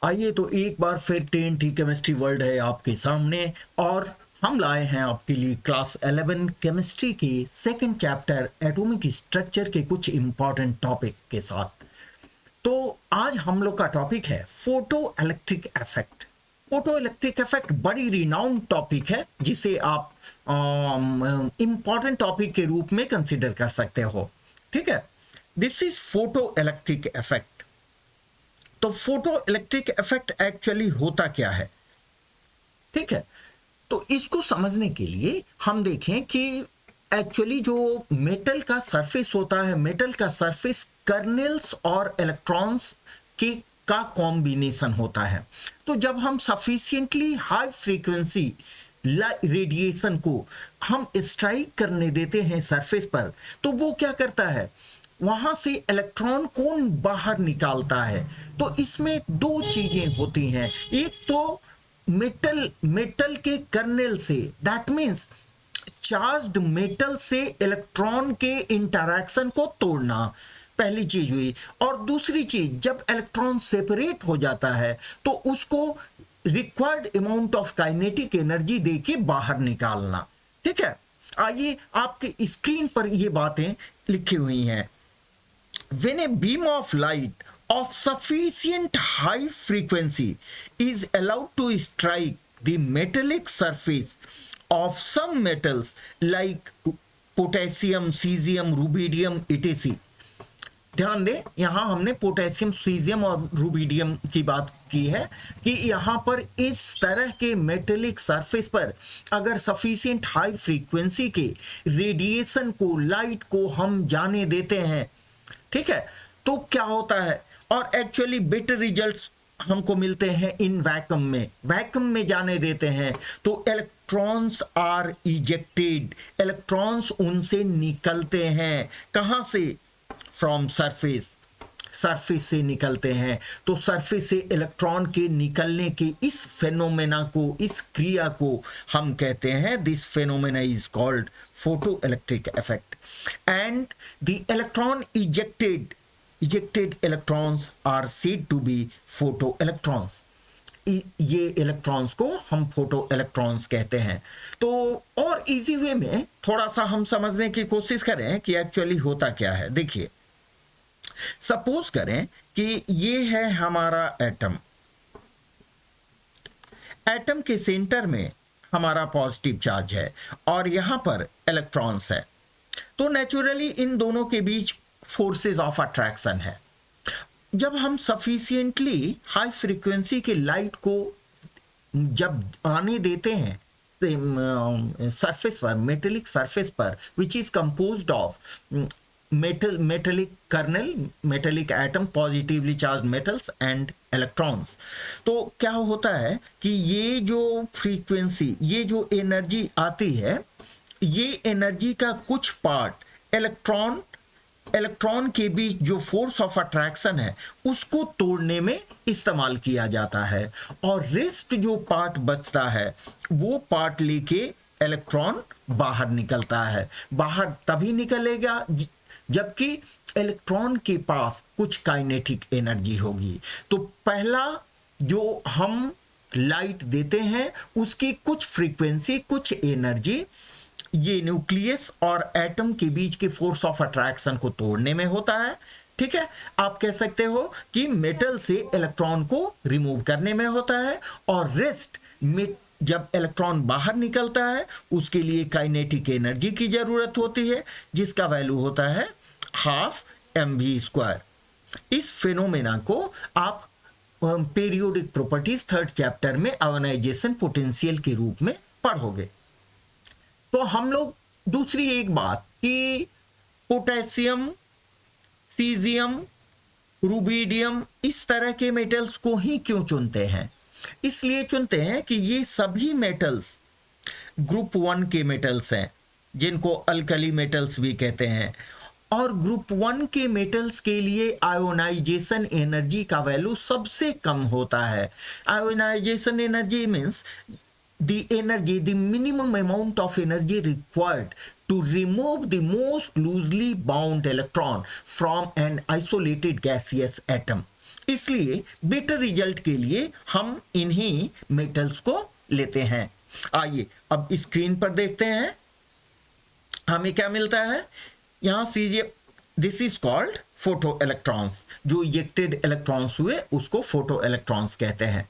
आइए तो एक बार फिर टी केमिस्ट्री वर्ल्ड है आपके सामने और हम लाए हैं आपके लिए क्लास 11 केमिस्ट्री के सेकंड चैप्टर एटॉमिक स्ट्रक्चर के कुछ इंपॉर्टेंट टॉपिक के साथ। तो आज हम लोग का टॉपिक है photo electric effect. Photo electric effect बड़ी रिनाउंड टॉपिक है जिसे आप इंपॉर्टेंट टॉपिक के रूप में कंसिडर कर सकते हो। ठीक है, this is photo electric effect. तो फोटो इलेक्ट्रिक इफेक्ट एक्चुअली होता क्या है? ठीक है, तो इसको समझने के लिए हम देखें कि एक्चुअली जो मेटल का सरफेस होता है, मेटल का सरफेस कर्नेल्स और इलेक्ट्रॉन्स के का कॉम्बिनेशन होता है। तो जब हम सफिशिएंटली हाई फ्रीक्वेंसी रेडिएशन को हम स्ट्राइक करने देते हैं सरफेस पर, तो वो क्या करता है, वहां से इलेक्ट्रॉन कौन बाहर निकालता है। तो इसमें दो चीजें होती हैं, एक तो मेटल के कर्नेल से, दैट मीन्स चार्ज्ड मेटल से इलेक्ट्रॉन के इंटरैक्शन को तोड़ना, पहली चीज हुई। और दूसरी चीज, जब इलेक्ट्रॉन सेपरेट हो जाता है तो उसको required amount of kinetic energy देके बाहर निकालना। ठीक है, आइए आपके स्क्रीन पर ये बातें लिखी हुई हैं। When a beam of light of sufficient high frequency is allowed to strike the metallic surface of some metals like potassium, cesium, rubidium, etc. ध्यान दें, यहां हमने पोटेशियम, सीजियम और रूबिडियम की बात की है कि यहां पर इस तरह के मेटेलिक सरफेस पर अगर सफिशिएंट हाई फ्रीक्वेंसी के रेडिएशन को, लाइट को हम जाने देते हैं, ठीक है, तो क्या होता है, और एक्चुअली बेटर रिजल्ट्स हमको मिलते हैं इन वैक्यूम में। वैक्यूम में जाने देते हैं तो इलेक्ट्रॉन्स आर इजेक्टेड, इलेक्ट्रॉन्स उनसे निकलते हैं। कहां से? फ्रॉम सरफेस, सरफेस से निकलते हैं। तो सरफेस से इलेक्ट्रॉन के निकलने के इस फेनोमेना को, इस क्रिया को हम कहते हैं, this phenomena is called photo electric effect. And the electron ejected electrons are said to be photo electrons. ये इलेक्ट्रॉन्स को हम फोटो इलेक्ट्रॉन्स कहते हैं। तो और इजी वे में थोड़ा सा हम समझने की कोशिश करें कि एक्चुअली होता क्या है। देखिए, सपोज करें कि ये है हमारा एटम। एटम के सेंटर में हमारा पॉजिटिव चार्ज है और यहां पर इलेक्ट्रॉन्स है। तो नेचुरली इन दोनों के बीच फोर्सेस ऑफ अट्रैक्शन है। जब हम सफिशिएंटली हाई फ्रीक्वेंसी के लाइट को जब आने देते हैं सरफेस पर, मेटेलिक सरफेस पर, which is composed of metallic kernel, metallic atom, positively charge metals and electrons, तो क्या होता है कि ये जो फ्रीक्वेंसी, ये जो एनर्जी आती है, ये एनर्जी का कुछ पार्ट इलेक्ट्रॉन के बीच जो फोर्स ऑफ अट्रैक्शन है उसको तोड़ने में इस्तेमाल किया जाता है, और रेस्ट जो पार्ट बचता है वो पार्ट लेके इलेक्ट्रॉन बाहर निकलता है। बाहर तभी निकलेगा जबकि इलेक्ट्रॉन के पास कुछ काइनेटिक एनर्जी होगी। तो पहला जो हम लाइट देते हैं उसकी कुछ फ्रीक्वेंसी, कुछ एनर्जी ये न्यूक्लियस और एटम के बीच के फोर्स ऑफ अट्रैक्शन को तोड़ने में होता है। ठीक है, आप कह सकते हो कि मेटल से इलेक्ट्रॉन को रिमूव करने में होता है, और रेस्ट में जब इलेक्ट्रॉन बाहर निकलता है उसके लिए काइनेटिक एनर्जी की जरूरत होती है, जिसका वैल्यू होता है ½ mv²। इस फिनोमेना को आप पीरियोडिक प्रॉपर्टीज थर्ड चैप्टर में आयोनाइजेशन पोटेंशियल के रूप में पढ़ोगे। तो हम लोग दूसरी एक बात कि पोटेशियम, सीजियम, रूबिडियम, इस तरह के मेटल्स को ही क्यों चुनते हैं? इसलिए चुनते हैं कि ये सभी मेटल्स ग्रुप 1 के मेटल्स हैं, जिनको अल्कली मेटल्स भी कहते हैं, और ग्रुप 1 के मेटल्स के लिए आयोनाइजेशन एनर्जी का वैल्यू सबसे कम होता है। Ionization energy means the energy, the minimum amount of energy required to remove the most loosely bound electron from an isolated gaseous atom. इसलिए बेटर रिजल्ट के लिए हम इन्हीं मेटल्स को लेते हैं। आइए अब स्क्रीन पर देखते हैं हमें क्या मिलता है। यहां सीजिए, this is called photo electrons. जो इजेक्टेड इलेक्ट्रॉन्स हुए उसको फोटो इलेक्ट्रॉन्स कहते हैं।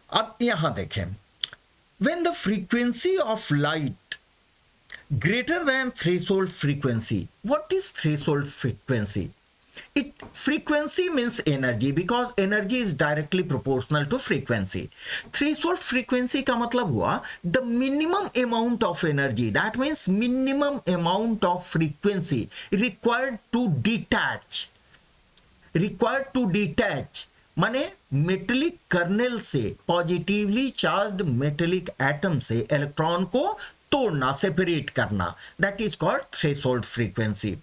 अब यहां देखें, when the frequency of light greater than threshold frequency. What is threshold frequency? Frequency means energy because energy is directly proportional to frequency. Threshold frequency का मतलब हुआ the minimum amount of energy, that means minimum amount of frequency required to detach माने metallic kernel से, positively charged metallic atom से electron को तोड़ना, separate करना, that is called threshold frequency.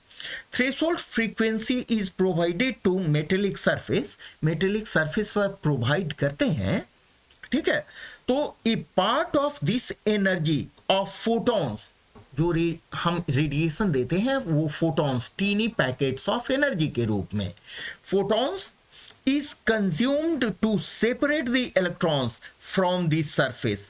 Threshold frequency is provided to metallic surface, metallic surface पर provide करते हैं, ठीक है। तो a part of this energy of photons, जो हम रेडिएशन देते हैं वो photons tiny packets of energy के रूप में, photons is consumed to separate the electrons from the surface।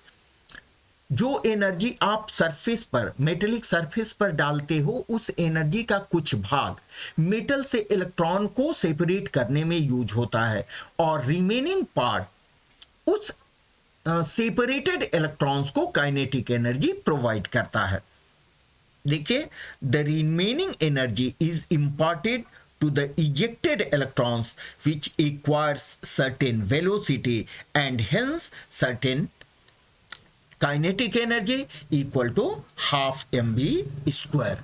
जो एनर्जी आप सरफेस पर, मेटेलिक सरफेस पर डालते हो, उस एनर्जी का कुछ भाग मेटल से इलेक्ट्रॉन को सेपरेट करने में यूज होता है और रिमेनिंग पार्ट उस सेपरेटेड इलेक्ट्रॉन्स को काइनेटिक एनर्जी प्रोवाइड करता है। देखिए, the remaining energy is imparted to the ejected electrons, which acquires certain velocity and hence certain kinetic energy equal to half mv square।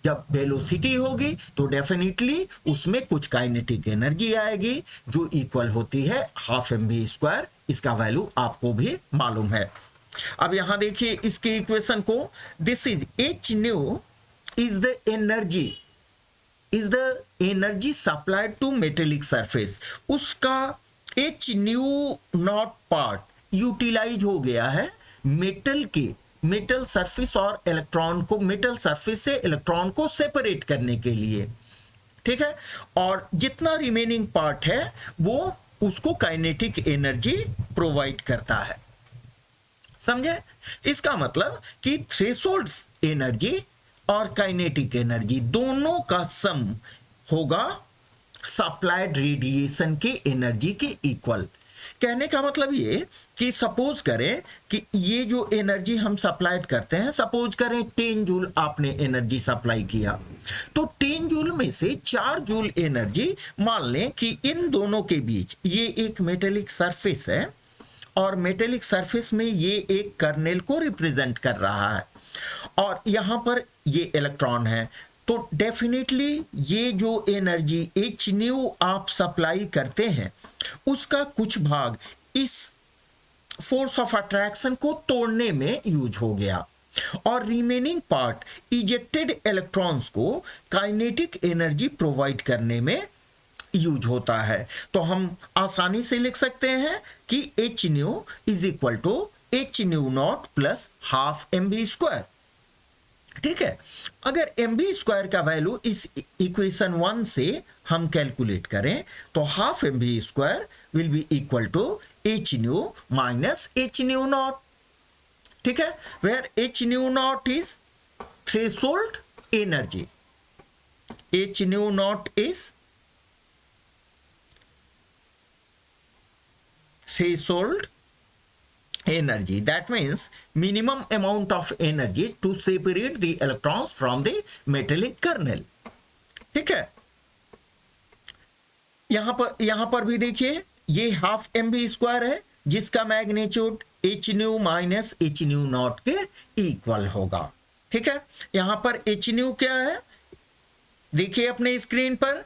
जब velocity होगी तो definitely उसमें कुछ काइनेटिक एनर्जी आएगी जो इक्वल होती है हाफ mv स्क्वायर। इसका वैल्यू आपको भी मालूम है। अब यहां देखिए इसके इक्वेशन को, this is h nu is the energy supplied to metallic surface. उसका h nu naught part utilize हो गया है मेटल सरफेस और इलेक्ट्रॉन को, मेटल सरफेस से इलेक्ट्रॉन को सेपरेट करने के लिए, ठीक है। और जितना रिमेनिंग पार्ट है वो उसको काइनेटिक एनर्जी प्रोवाइड करता है। समझे? इसका मतलब कि थ्रेशोल्ड एनर्जी और काइनेटिक एनर्जी दोनों का सम होगा सप्लाइड रेडिएशन के एनर्जी के इक्वल। कहने का मतलब ये कि सपोज करें कि ये जो एनर्जी हम सप्लाइड करते हैं, सपोज करें 10 जूल आपने एनर्जी सप्लाई किया, तो 10 जूल में से 4 जूल एनर्जी मान लें कि इन दोनों के बीच ये एक मेटेलिक सरफेस है और मेटेलिक सरफेस में ये एक कर्नेल को रिप्रेजेंट कर रहा है और यहां पर ये इलेक्ट्रॉन है। तो डेफिनेटली ये जो एनर्जी एच न्यू आप सप्लाई करते हैं उसका कुछ भाग इस फोर्स ऑफ अट्रैक्शन को तोड़ने में यूज हो गया और रिमेनिंग पार्ट इजेक्टेड इलेक्ट्रॉन्स को काइनेटिक एनर्जी प्रोवाइड करने में यूज होता है। तो हम आसानी से लिख सकते हैं कि H nu is equal to H nu naught plus half mv square, ठीक है। अगर mv स्क्वायर का वैल्यू इस इक्वेशन 1 से हम कैलकुलेट करें तो half mv square will be equal to H nu minus H nu naught, ठीक है, where H nu naught is threshold energy, H nu naught is threshold energy, that means minimum amount of energy to separate the electrons from the metallic kernel, ठीक है। यहां पर भी देखिए ये half mv square है जिसका magnitude H nu minus H nu not के इक्वल होगा, ठीक है। यहां पर एच न्यू क्या है देखिए अपने स्क्रीन पर,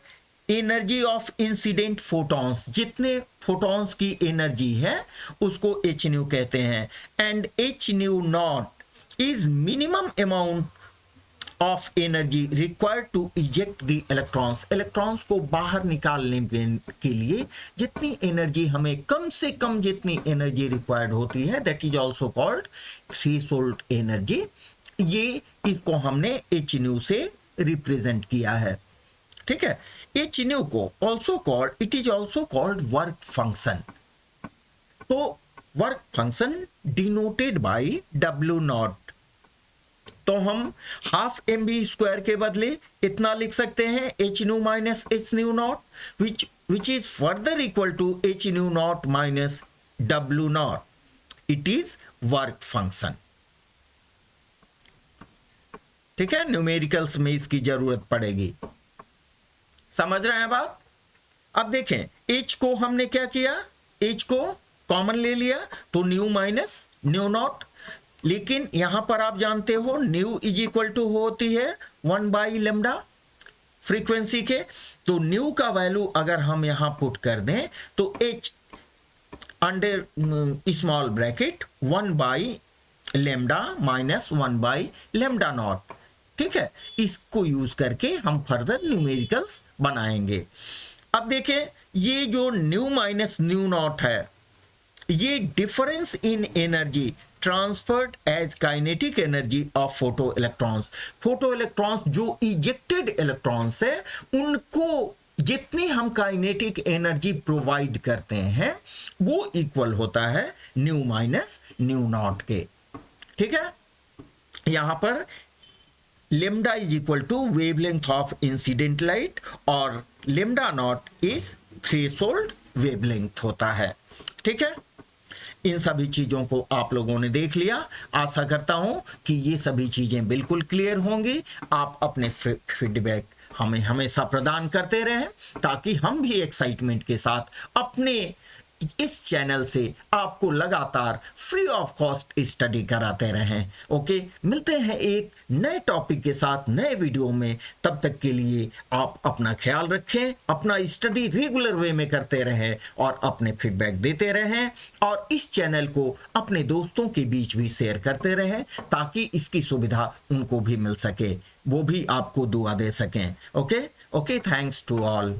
एनर्जी ऑफ इंसिडेंट फोटॉन्स, जितने फोटॉन्स की एनर्जी है उसको एच न्यू कहते हैं and H nu naught is minimum amount of energy required to eject the electrons. Electrons को बाहर निकालने के लिए जितनी एनर्जी हमें कम से कम जितनी एनर्जी रिक्वायर्ड होती है that is also called threshold energy. ये इसको हमने एच न्यू से रिप्रेजेंट किया है। ठीक है। एच न्यू को also called, it is also called work function. तो work function denoted by W naught. तो हम हाफ mv² के बदले इतना लिख सकते हैं H nu minus H nu naught which is further equal to H nu naught minus W naught. It is work function. ठीक है, न्यूमेरिकल्स में इसकी जरूरत पड़ेगी। समझ रहे हैं बात? अब देखें, एच को हमने क्या किया, एच को कॉमन ले लिया तो न्यू माइनस न्यू नॉट। लेकिन यहां पर आप जानते हो न्यू इज इक्वल टू होती है 1 बाई लेमडा फ्रीक्वेंसी के। तो न्यू का वैल्यू अगर हम यहां पुट कर दें तो H under small bracket 1 by lambda minus 1 by lambda naught. ठीक है, इसको यूज करके हम फर्दर न्यूमेरिकल्स बनाएंगे। अब देखें, ये जो न्यू माइनस न्यू नॉट है, ये difference in energy transferred as kinetic energy of photo electrons. Photo electrons जो इजेक्टेड इलेक्ट्रॉन्स है, उनको जितनी हम काइनेटिक एनर्जी प्रोवाइड करते हैं वो इक्वल होता है न्यू माइनस न्यू नॉट के। ठीक है, यहां पर lambda is equal to wavelength of incident light और lambda naught is threshold wavelength होता है। ठीक है, इन सभी चीजों को आप लोगों ने देख लिया। आशा करता हूं कि ये सभी चीजें बिल्कुल क्लियर होंगी। आप अपने फीडबैक हमें हमेशा प्रदान करते रहें ताकि हम भी एक्साइटमेंट के साथ अपने इस चैनल से आपको लगातार फ्री ऑफ कॉस्ट स्टडी कराते रहें। ओके, मिलते हैं एक नए टॉपिक के साथ नए वीडियो में। तब तक के लिए आप अपना ख्याल रखें, अपना स्टडी रेगुलर वे में करते रहें और अपने फीडबैक देते रहें और इस चैनल को अपने दोस्तों के बीच भी शेयर करते रहें ताकि इसकी सुविधा उनको भी मिल सके, वो भी आपको दुआ दे सकें। Okay, thanks to all.